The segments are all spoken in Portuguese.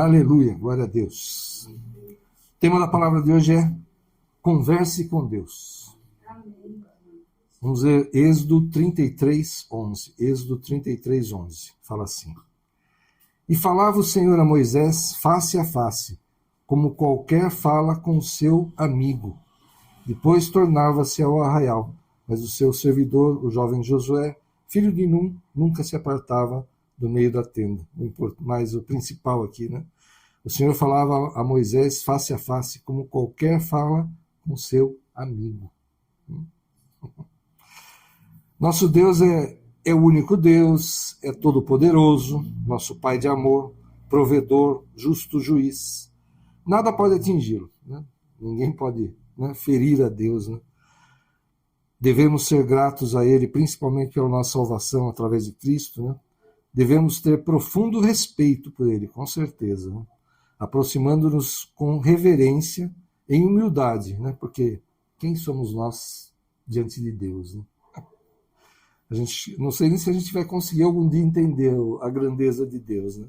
Aleluia, glória a Deus. O tema da palavra de hoje é converse com Deus. Vamos ler Êxodo 33, 11. Êxodo 33, 11. Fala assim. E falava o Senhor a Moisés face a face, como qualquer fala com seu amigo. Depois tornava-se ao arraial, mas o seu servidor, o jovem Josué, filho de Num, nunca se apartava do meio da tenda. Mas o principal aqui, né? O Senhor falava a Moisés face a face, como qualquer fala com seu amigo. Nosso Deus é o único Deus, é todo-poderoso, nosso Pai de amor, provedor, justo juiz. Nada pode atingi-lo, né? Ninguém pode, né, ferir a Deus, né? Devemos ser gratos a Ele, principalmente pela nossa salvação através de Cristo, né? Devemos ter profundo respeito por Ele, com certeza, né? Aproximando-nos com reverência, em humildade, né? Porque quem somos nós diante de Deus, né? A gente, não sei nem se a gente vai conseguir algum dia entender a grandeza de Deus, né?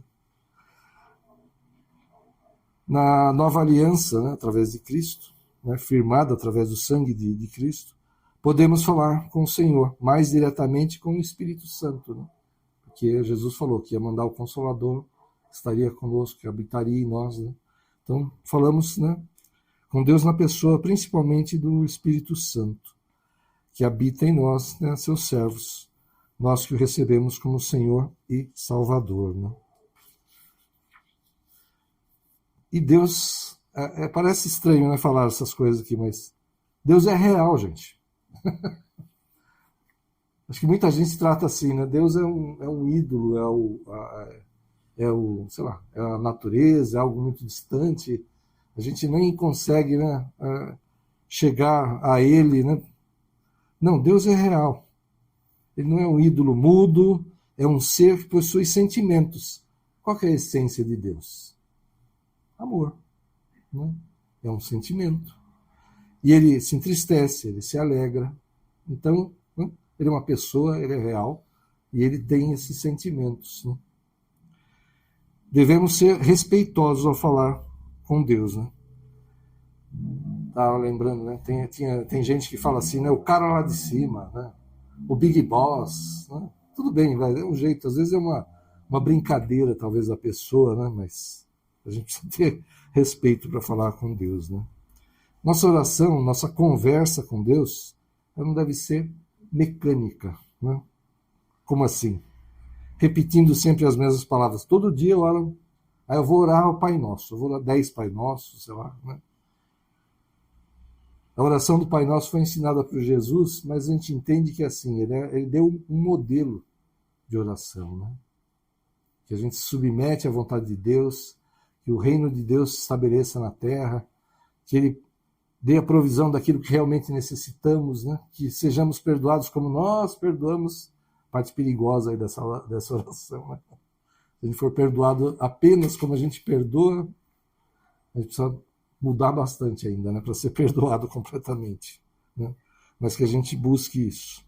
Na nova aliança, né, através de Cristo, né, firmada através do sangue de Cristo, podemos falar com o Senhor, mais diretamente com o Espírito Santo, né? Porque Jesus falou que ia mandar o Consolador, estaria conosco, que habitaria em nós, né? Então, falamos, né, com Deus na pessoa, principalmente do Espírito Santo, que habita em nós, né, seus servos, nós que o recebemos como Senhor e Salvador, né? E Deus, parece estranho, né, falar essas coisas aqui, mas Deus é real, gente. Acho que muita gente trata assim, né? Deus é um ídolo, sei lá, é a natureza, é algo muito distante. A gente nem consegue, né, chegar a Ele, né? Não, Deus é real. Ele não é um ídolo mudo, é um ser que possui sentimentos. Qual que é a essência de Deus? Amor, né? É um sentimento. E ele se entristece, ele se alegra. Então, né, ele é uma pessoa, ele é real, e ele tem esses sentimentos, né? Devemos ser respeitosos ao falar com Deus, né? Estava lembrando, né? Tem gente que fala assim, né? O cara lá de cima, né? O Big Boss, né? Tudo bem, vai, é um jeito, às vezes é uma brincadeira, talvez, da pessoa, né? Mas a gente precisa ter respeito para falar com Deus, né? Nossa oração, nossa conversa com Deus, ela não deve ser mecânica, né? Como assim? Repetindo sempre as mesmas palavras. Todo dia eu oro, aí eu vou orar ao Pai Nosso, eu vou orar 10 Pai Nossos, sei lá, né? A oração do Pai Nosso foi ensinada por Jesus, mas a gente entende que assim, ele deu um modelo de oração, né? Que a gente se submete à vontade de Deus, que o reino de Deus se estabeleça na terra, que Ele dê a provisão daquilo que realmente necessitamos, né? Que sejamos perdoados como nós perdoamos. Parte perigosa aí dessa oração, né? Se a gente for perdoado apenas como a gente perdoa, a gente precisa mudar bastante ainda, né, para ser perdoado completamente, né? Mas que a gente busque isso.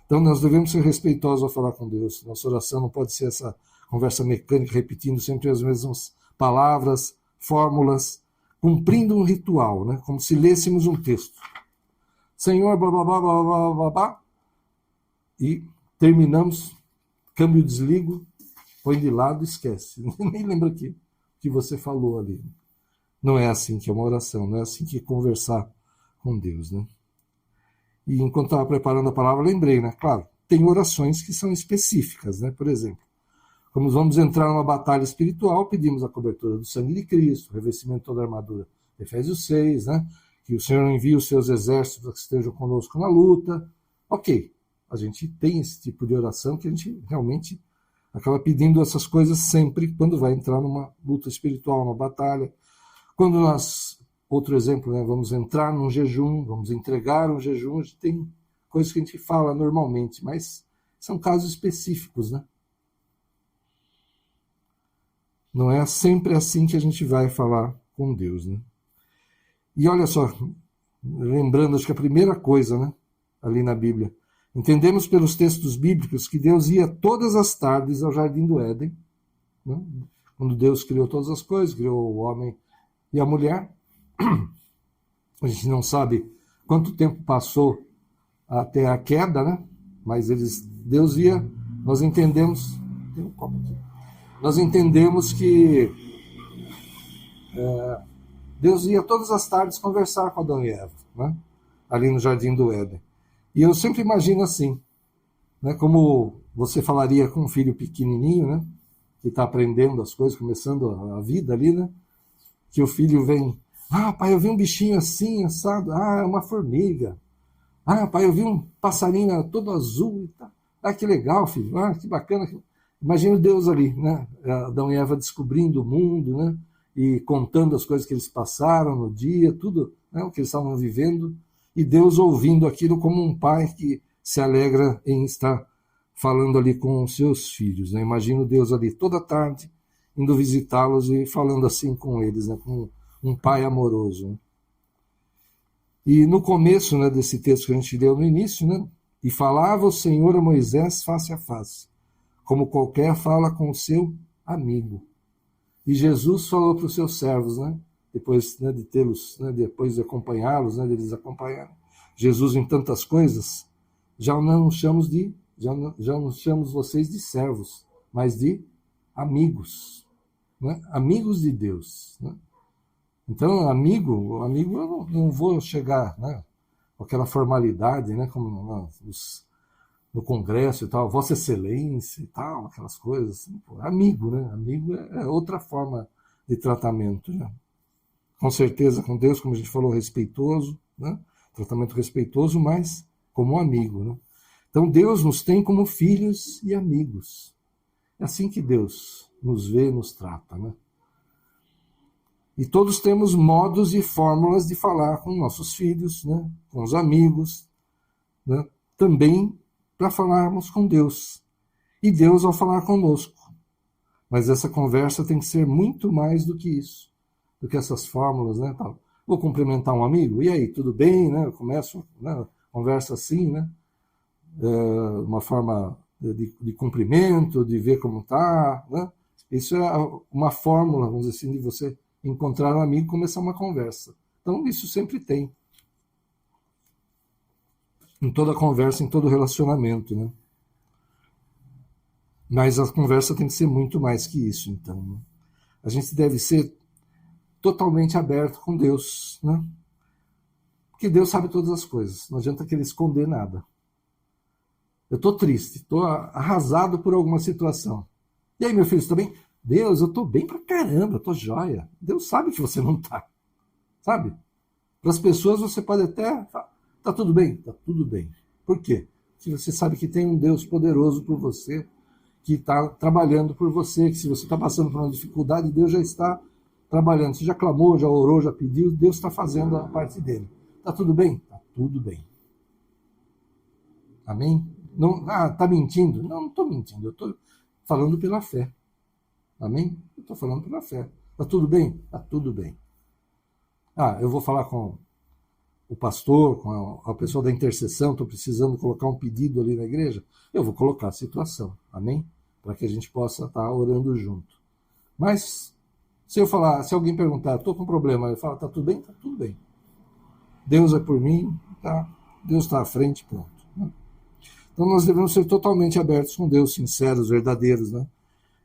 Então nós devemos ser respeitosos ao falar com Deus. Nossa oração não pode ser essa conversa mecânica, repetindo sempre as mesmas palavras, fórmulas, cumprindo um ritual, né, como se lêssemos um texto. Senhor, blá, blá, blá, blá, blá, blá, blá, e terminamos, câmbio, desligo, põe de lado e esquece. Nem lembra o que você falou ali. Não é assim que é uma oração, não é assim que é conversar com Deus, né? E enquanto estava preparando a palavra, lembrei, né? Claro, tem orações que são específicas, né? Por exemplo, como vamos entrar numa batalha espiritual, pedimos a cobertura do sangue de Cristo, o revestimento de toda a armadura, Efésios 6, né? Que o Senhor envie os seus exércitos para que estejam conosco na luta. Ok, a gente tem esse tipo de oração que a gente realmente acaba pedindo essas coisas sempre quando vai entrar numa luta espiritual, numa batalha. Quando nós, outro exemplo, né, vamos entrar num jejum, vamos entregar um jejum, a gente tem coisas que a gente fala normalmente, mas são casos específicos, né? Não é sempre assim que a gente vai falar com Deus, né? E olha só, lembrando, acho que a primeira coisa, né, ali na Bíblia, entendemos pelos textos bíblicos que Deus ia todas as tardes ao Jardim do Éden, né, Quando Deus criou todas as coisas, criou o homem e a mulher, a gente não sabe quanto tempo passou até a queda, né? Mas Deus via, nós entendemos, tem um copo aqui, nós entendemos que Deus ia todas as tardes conversar com Adão e Eva, né? Ali no Jardim do Éden. E eu sempre imagino assim, né? Como você falaria com um filho pequenininho, né? Que está aprendendo as coisas, começando a vida ali, né? Que o filho vem, pai, eu vi um bichinho assim, assado, é uma formiga. Pai, eu vi um passarinho todo azul. Que legal, filho, que bacana. Imagina Deus ali, né? Adão e Eva descobrindo o mundo, né? E contando as coisas que eles passaram no dia, tudo, né? O que eles estavam vivendo, e Deus ouvindo aquilo como um pai que se alegra em estar falando ali com os seus filhos, né? Imagino Deus ali toda tarde, indo visitá-los e falando assim com eles, né? Com um pai amoroso, né? E no começo, né, desse texto que a gente leu no início, né? E falava o Senhor a Moisés face a face, como qualquer fala com o seu amigo. E Jesus falou para os seus servos, né? Depois, né, de tê-los, né, depois de acompanhá-los, né, deles acompanharem Jesus em tantas coisas, já não chamamos vocês de servos, mas de amigos, né? Amigos de Deus, né? Então, amigo eu não vou chegar, né, com aquela formalidade, né, como no Congresso e tal, Vossa Excelência e tal, aquelas coisas. Assim, amigo, né? Amigo é outra forma de tratamento, né? Com certeza, com Deus, como a gente falou, respeitoso, né? Tratamento respeitoso, mas como amigo, né? Então, Deus nos tem como filhos e amigos. É assim que Deus nos vê, nos trata, né? E todos temos modos e fórmulas de falar com nossos filhos, né? Com os amigos, né? Também para falarmos com Deus. E Deus ao falar conosco. Mas essa conversa tem que ser muito mais do que isso, do que essas fórmulas, né? Vou cumprimentar um amigo, e aí, tudo bem, né? Eu começo, né, conversa assim, né? Uma forma de cumprimento, de ver como está, né? Isso é uma fórmula, vamos dizer assim, de você encontrar um amigo e começar uma conversa. Então, isso sempre tem. Em toda conversa, em todo relacionamento, né? Mas a conversa tem que ser muito mais que isso, então, né? A gente deve ser totalmente aberto com Deus, né? Porque Deus sabe todas as coisas, não adianta querer esconder nada. Eu estou triste, estou arrasado por alguma situação. E aí, meu filho, você está bem? Deus, eu estou bem pra caramba, eu estou joia. Deus sabe que você não está, sabe? Para as pessoas você pode até falar, tá tudo bem? Tá tudo bem. Por quê? Porque você sabe que tem um Deus poderoso por você, que está trabalhando por você, que se você está passando por uma dificuldade, Deus já está trabalhando. Você já clamou, já orou, já pediu, Deus está fazendo a parte dele. Tá tudo bem? Tá tudo bem. Amém? Não, tá mentindo? Não estou mentindo, eu estou falando pela fé. Amém? Eu estou falando pela fé. Tá tudo bem? Tá tudo bem. Eu vou falar com o pastor, com a pessoa da intercessão, estou precisando colocar um pedido ali na igreja, eu vou colocar a situação, amém? Para que a gente possa estar orando junto. Mas, se alguém perguntar, estou com um problema, eu falo, tá tudo bem? Tá tudo bem. Deus é por mim, tá? Deus está à frente, pronto. Então nós devemos ser totalmente abertos com Deus, sinceros, verdadeiros, né?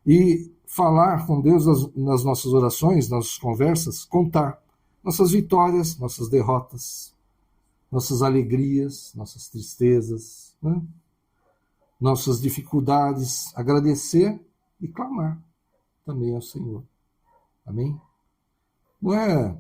E falar com Deus nas nossas orações, nas nossas conversas, contar nossas vitórias, nossas derrotas, nossas alegrias, nossas tristezas, né? Nossas dificuldades, agradecer e clamar também ao Senhor. Amém? Não é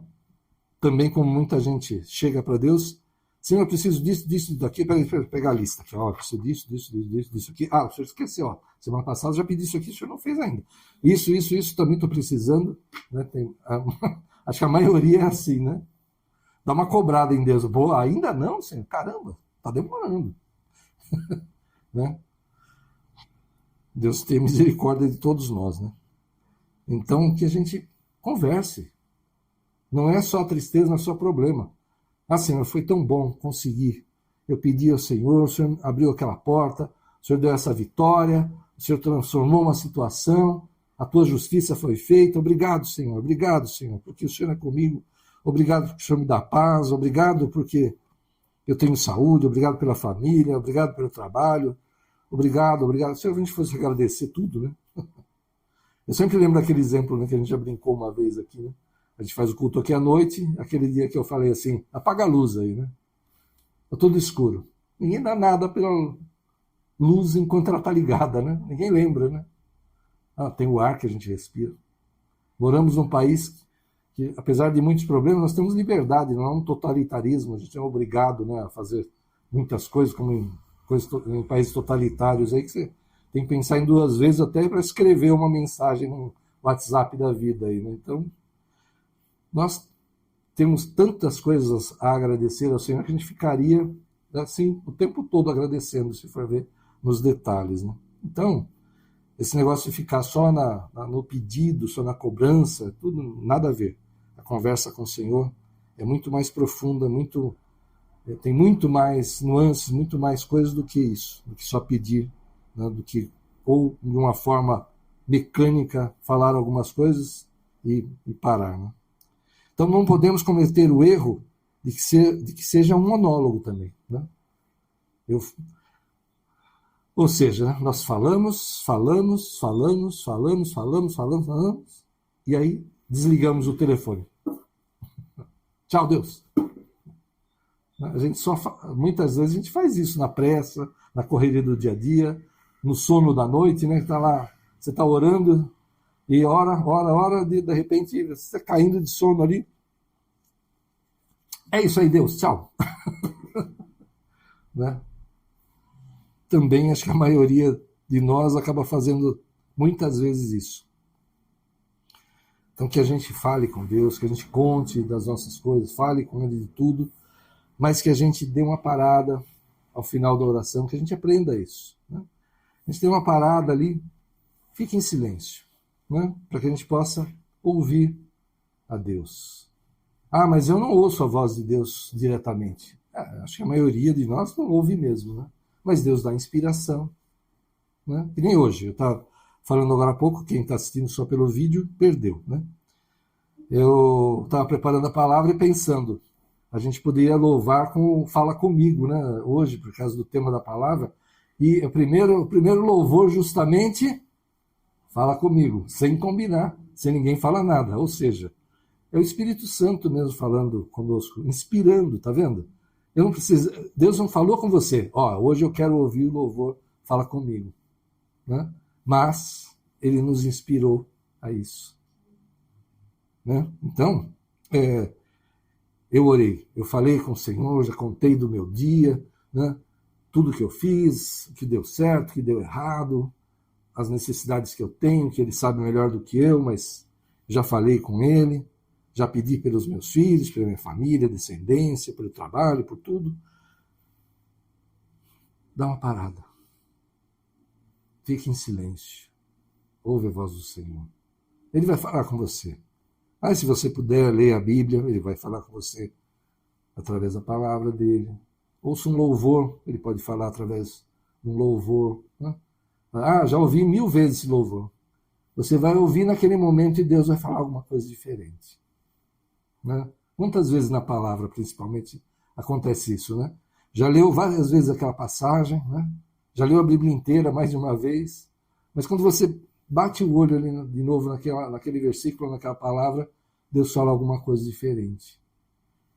também como muita gente chega para Deus, Senhor, eu preciso disso, daqui, para pegar a lista aqui, eu preciso disso aqui. O senhor esqueceu, semana passada eu já pedi isso aqui, o senhor não fez ainda. Isso, também estou precisando, né? Acho que a maioria é assim, né? Dá uma cobrada em Deus. Boa, ainda não, Senhor? Caramba, está demorando. Né? Deus tem misericórdia de todos nós, né? Então, que a gente converse. Não é só tristeza, não é só problema. Senhor, foi tão bom conseguir. Eu pedi ao Senhor, o Senhor abriu aquela porta, o Senhor deu essa vitória, o Senhor transformou uma situação, a tua justiça foi feita. Obrigado, Senhor, porque o Senhor é comigo. Obrigado porque o Senhor me dá paz. Obrigado porque eu tenho saúde. Obrigado pela família. Obrigado pelo trabalho. Obrigado. Se a gente fosse agradecer tudo, né? Eu sempre lembro daquele exemplo, né, que a gente já brincou uma vez aqui, né? A gente faz o culto aqui à noite, aquele dia que eu falei assim, apaga a luz aí, né? Tá tudo escuro. Ninguém dá nada pela luz enquanto ela está ligada, né? Ninguém lembra, né? Ah, tem o ar que a gente respira. Moramos num país que, apesar de muitos problemas, nós temos liberdade, não é um totalitarismo, a gente é obrigado, né, a fazer muitas coisas, como em países totalitários aí, que você tem que pensar em duas vezes até para escrever uma mensagem no WhatsApp da vida aí, né? Então, nós temos tantas coisas a agradecer ao Senhor que a gente ficaria assim o tempo todo agradecendo, se for ver nos detalhes, né? Então, esse negócio de ficar só no pedido, só na cobrança, tudo nada a ver. A conversa com o Senhor é muito mais profunda, tem muito mais nuances, muito mais coisas do que isso, do que só pedir, né, do que, ou de uma forma mecânica, falar algumas coisas e parar, né? Então não podemos cometer o erro de que seja um monólogo também, né? Ou seja, né, nós falamos, e aí desligamos o telefone. Tchau, Deus. A gente muitas vezes a gente faz isso na pressa, na correria do dia a dia, no sono da noite, né? Tá lá, você está orando e de repente você está caindo de sono ali. É isso aí, Deus, tchau. Né? Também acho que a maioria de nós acaba fazendo muitas vezes isso. Então que a gente fale com Deus, que a gente conte das nossas coisas, fale com Ele de tudo, mas que a gente dê uma parada ao final da oração, que a gente aprenda isso, né? A gente dê uma parada ali, fique em silêncio, né? Para que a gente possa ouvir a Deus. Ah, mas eu não ouço a voz de Deus diretamente. Acho que a maioria de nós não ouve mesmo, né? Mas Deus dá inspiração, né? E nem hoje. Eu estava falando agora há pouco, quem está assistindo só pelo vídeo, perdeu, né? Eu estava preparando a palavra e pensando, a gente poderia louvar com Fala Comigo, né? Hoje, por causa do tema da palavra. E o primeiro louvor justamente Fala Comigo, sem combinar, sem ninguém falar nada. Ou seja, é o Espírito Santo mesmo falando conosco, inspirando, tá vendo? Eu não preciso, Deus não falou com você, hoje eu quero ouvir o louvor, Fala Comigo, né? Mas Ele nos inspirou a isso, né? Então, eu orei, eu falei com o Senhor, já contei do meu dia, né? Tudo que eu fiz, o que deu certo, o que deu errado, as necessidades que eu tenho, que Ele sabe melhor do que eu, mas já falei com Ele. Já pedi pelos meus filhos, pela minha família, descendência, pelo trabalho, por tudo. Dá uma parada. Fique em silêncio. Ouve a voz do Senhor. Ele vai falar com você. Se você puder ler a Bíblia, Ele vai falar com você através da palavra dEle. Ouça um louvor, Ele pode falar através de um louvor, né? Já ouvi 1000 vezes esse louvor. Você vai ouvir naquele momento e Deus vai falar alguma coisa diferente, né? Quantas vezes na palavra, principalmente, acontece isso, né? Já leu várias vezes aquela passagem, né? Já leu a Bíblia inteira mais de uma vez, mas quando você bate o olho ali de novo naquele versículo, naquela palavra, Deus fala alguma coisa diferente.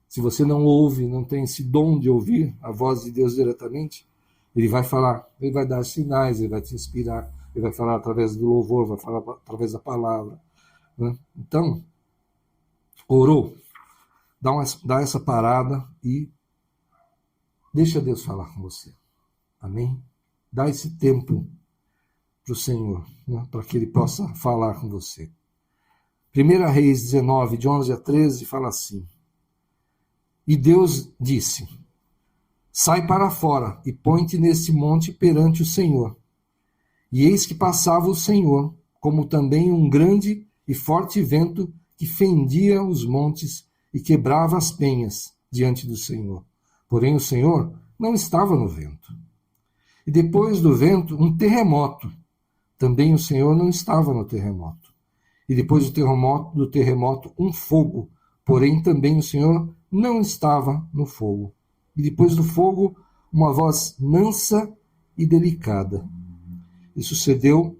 Se você não ouve, não tem esse dom de ouvir a voz de Deus diretamente, Ele vai falar, Ele vai dar sinais, Ele vai te inspirar, Ele vai falar através do louvor, vai falar através da palavra, né? Então, orou, dá essa parada e deixa Deus falar com você. Amém? Dá esse tempo para o Senhor, né, para que Ele possa falar com você. 1 Reis 19, de 11 a 13, fala assim: E Deus disse: Sai para fora e põe-te nesse monte perante o Senhor. E eis que passava o Senhor, como também um grande e forte vento que fendia os montes e quebrava as penhas diante do Senhor. Porém o Senhor não estava no vento. E depois do vento, um terremoto, também o Senhor não estava no terremoto. E depois do terremoto, um fogo, porém também o Senhor não estava no fogo. E depois do fogo, uma voz mansa e delicada. E sucedeu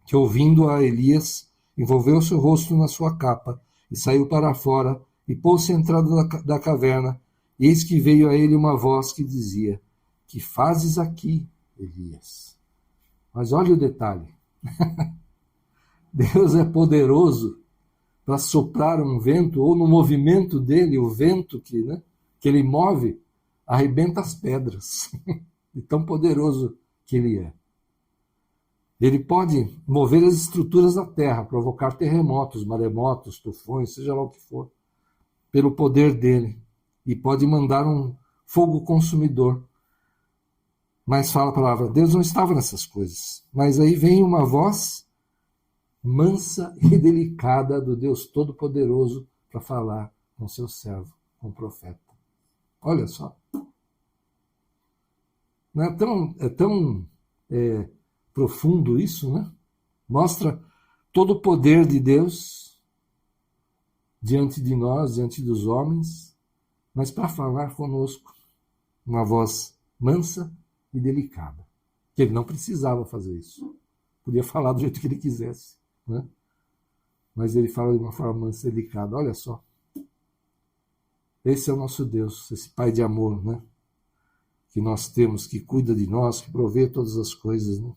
que, ouvindo a Elias, envolveu seu rosto na sua capa e saiu para fora e pôs-se à entrada da caverna. E eis que veio a ele uma voz que dizia: que fazes aqui, Elias? Mas olha o detalhe. Deus é poderoso para soprar um vento, ou no movimento dele, o vento que ele move, arrebenta as pedras. De tão poderoso que ele é. Ele pode mover as estruturas da terra, provocar terremotos, maremotos, tufões, seja lá o que for, pelo poder dele. E pode mandar um fogo consumidor. Mas fala a palavra, Deus não estava nessas coisas. Mas aí vem uma voz mansa e delicada do Deus Todo-Poderoso para falar com seu servo, com o profeta. Olha só. Não é tão profundo isso, né? Mostra todo o poder de Deus diante de nós, diante dos homens, mas para falar conosco, uma voz mansa e delicada. Que ele não precisava fazer isso. Podia falar do jeito que ele quisesse, né? Mas ele fala de uma forma mansa e delicada. Olha só. Esse é o nosso Deus, esse Pai de amor, né? Que nós temos, que cuida de nós, que provê todas as coisas, né?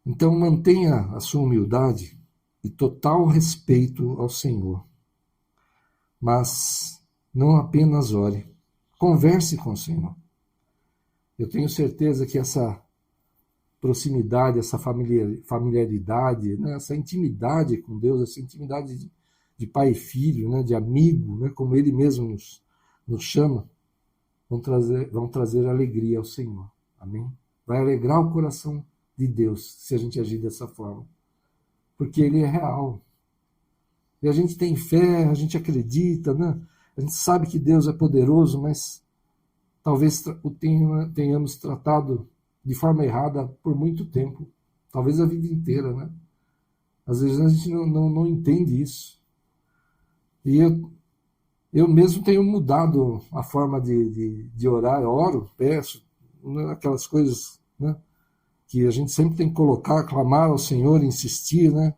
Então mantenha a sua humildade e total respeito ao Senhor. Mas não apenas ore, converse com o Senhor. Eu tenho certeza que essa proximidade, essa familiaridade, né, essa intimidade com Deus, essa intimidade de pai e filho, né, de amigo, né, como Ele mesmo nos chama, vão trazer alegria ao Senhor. Amém? Vai alegrar o coração de Deus se a gente agir dessa forma. Porque Ele é real. E a gente tem fé, a gente acredita, né? A gente sabe que Deus é poderoso, mas talvez o tenhamos tratado de forma errada por muito tempo. Talvez a vida inteira, né? Às vezes a gente não entende isso. E eu mesmo tenho mudado a forma de orar. Eu oro, peço, né? Aquelas coisas, né? Que a gente sempre tem que colocar, clamar ao Senhor, insistir, né?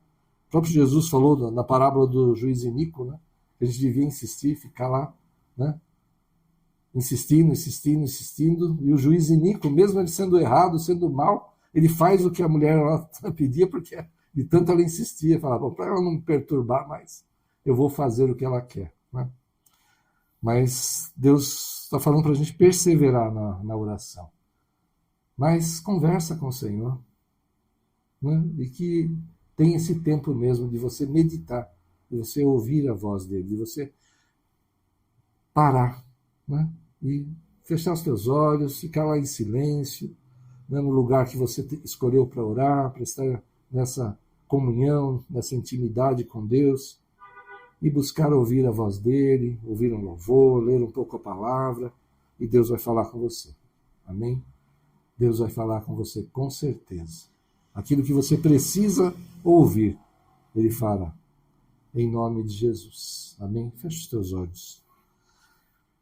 O próprio Jesus falou na parábola do juiz Inico, né? Que a gente devia insistir, ficar lá, né? Insistindo, e o juiz Inico, mesmo ele sendo errado, sendo mal, ele faz o que a mulher lá pedia, porque de tanto ela insistia, falava, para ela não me perturbar mais, eu vou fazer o que ela quer, né? Mas Deus está falando para a gente perseverar na oração. Mas conversa com o Senhor, né? E que tem esse tempo mesmo de você meditar, de você ouvir a voz dele, de você parar, né? E fechar os teus olhos, ficar lá em silêncio, né? No lugar que você escolheu para orar, para estar nessa comunhão, nessa intimidade com Deus, e buscar ouvir a voz dele, ouvir um louvor, ler um pouco a palavra, e Deus vai falar com você. Amém? Deus vai falar com você com certeza. Aquilo que você precisa ouvir, Ele fará. Em nome de Jesus. Amém? Feche os teus olhos.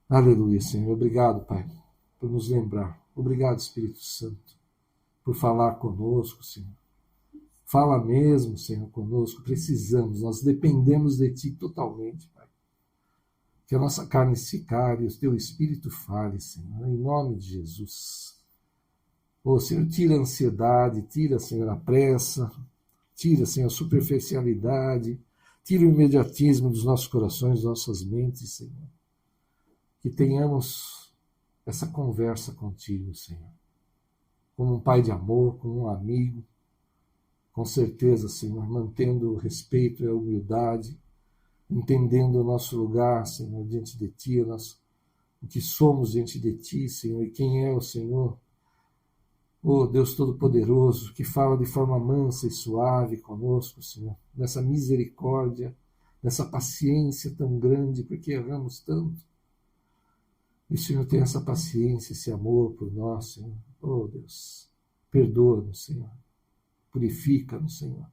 Aleluia, Senhor. Obrigado, Pai, por nos lembrar. Obrigado, Espírito Santo, por falar conosco, Senhor. Fala mesmo, Senhor, conosco. Precisamos, nós dependemos de Ti totalmente, Pai. Que a nossa carne se cale e o Teu Espírito fale, Senhor. Em nome de Jesus. Ô, Senhor, tira a ansiedade, tira, Senhor, a pressa, tira, Senhor, a superficialidade, tira o imediatismo dos nossos corações, das nossas mentes, Senhor. Que tenhamos essa conversa contigo, Senhor. Como um pai de amor, como um amigo, com certeza, Senhor, mantendo o respeito e a humildade, entendendo o nosso lugar, Senhor, diante de Ti, o que somos diante de Ti, Senhor, e quem é o Senhor. Oh, Deus Todo-Poderoso, que fala de forma mansa e suave conosco, Senhor, nessa misericórdia, nessa paciência tão grande, porque erramos tanto. E o Senhor tem essa paciência, esse amor por nós, Senhor. Oh, Deus, Perdoa-nos, Senhor. Purifica-nos, Senhor,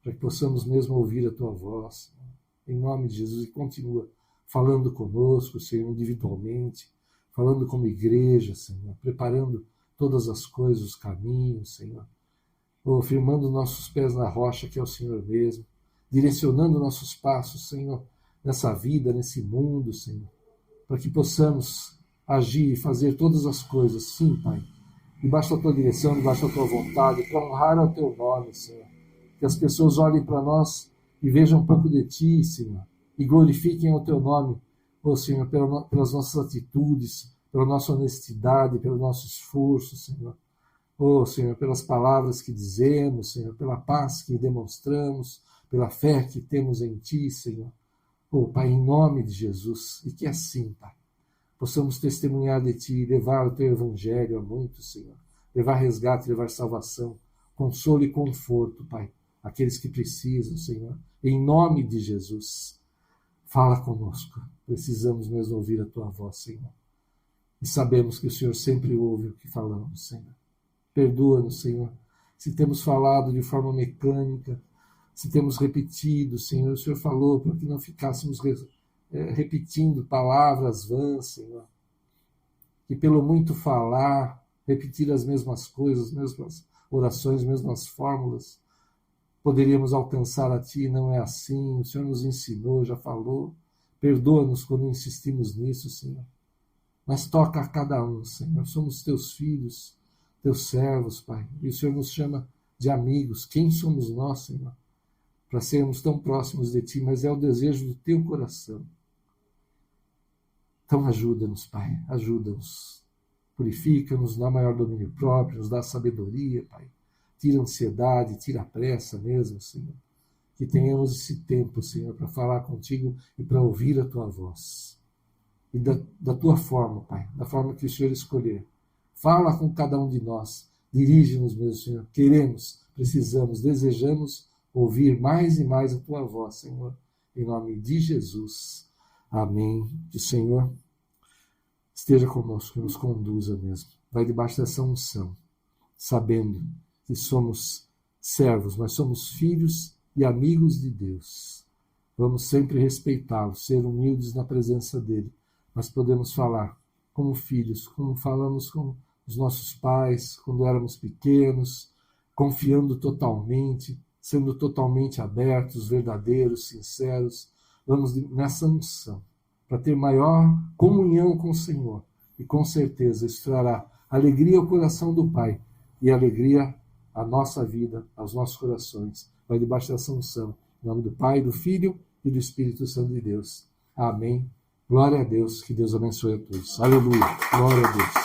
para que possamos mesmo ouvir a Tua voz, Senhor. Em nome de Jesus, e continua falando conosco, Senhor, individualmente, falando como igreja, Senhor, preparando todas as coisas, os caminhos, Senhor, firmando nossos pés na rocha, que é o Senhor mesmo, direcionando nossos passos, Senhor, nessa vida, nesse mundo, Senhor, para que possamos agir e fazer todas as coisas, sim, Pai, debaixo da Tua direção, debaixo da Tua vontade, para honrar ao Teu nome, Senhor. Que as pessoas olhem para nós e vejam um pouco de Ti, Senhor, e glorifiquem o Teu nome, Senhor, pelas nossas atitudes, pela nossa honestidade, pelo nosso esforço, Senhor. Senhor, pelas palavras que dizemos, Senhor, pela paz que demonstramos, pela fé que temos em Ti, Senhor. Pai, em nome de Jesus, e que assim, Pai, possamos testemunhar de Ti, levar o Teu Evangelho a muitos, Senhor, levar resgate, levar salvação, consolo e conforto, Pai, àqueles que precisam, Senhor, em nome de Jesus. Fala conosco, precisamos mesmo ouvir a Tua voz, Senhor, e sabemos que o Senhor sempre ouve o que falamos, Senhor. Perdoa-nos, Senhor, se temos falado de forma mecânica, se temos repetido, Senhor, o Senhor falou para que não ficássemos repetindo palavras vãs, Senhor, que pelo muito falar, repetir as mesmas coisas, as mesmas orações, as mesmas fórmulas, poderíamos alcançar a Ti. Não é assim, o Senhor nos ensinou, já falou. Perdoa-nos quando insistimos nisso, Senhor, mas toca a cada um, Senhor. Somos Teus filhos, Teus servos, Pai, e o Senhor nos chama de amigos. Quem somos nós, Senhor, para sermos tão próximos de Ti? Mas é o desejo do Teu coração. Então ajuda-nos, Pai, ajuda-nos. Purifica-nos, dá maior domínio próprio, nos dá sabedoria, Pai. Tira a ansiedade, tira a pressa mesmo, Senhor. Que tenhamos esse tempo, Senhor, para falar contigo e para ouvir a Tua voz. E da Tua forma, Pai, da forma que o Senhor escolher. Fala com cada um de nós. Dirige-nos mesmo, Senhor. Queremos, precisamos, desejamos ouvir mais e mais a Tua voz, Senhor. Em nome de Jesus. Amém. Que o Senhor esteja conosco, que nos conduza mesmo. Vai debaixo dessa unção, sabendo que somos servos, mas somos filhos e amigos de Deus. Vamos sempre respeitá-lo, ser humildes na presença dele, mas podemos falar como filhos, como falamos com os nossos pais quando éramos pequenos, confiando totalmente, sendo totalmente abertos, verdadeiros, sinceros. Vamos nessa unção, para ter maior comunhão com o Senhor. E com certeza isso trará alegria ao coração do Pai e alegria à nossa vida, aos nossos corações. Vai debaixo dessa unção. Em nome do Pai, do Filho e do Espírito Santo de Deus. Amém. Glória a Deus. Que Deus abençoe a todos. Aleluia. Glória a Deus.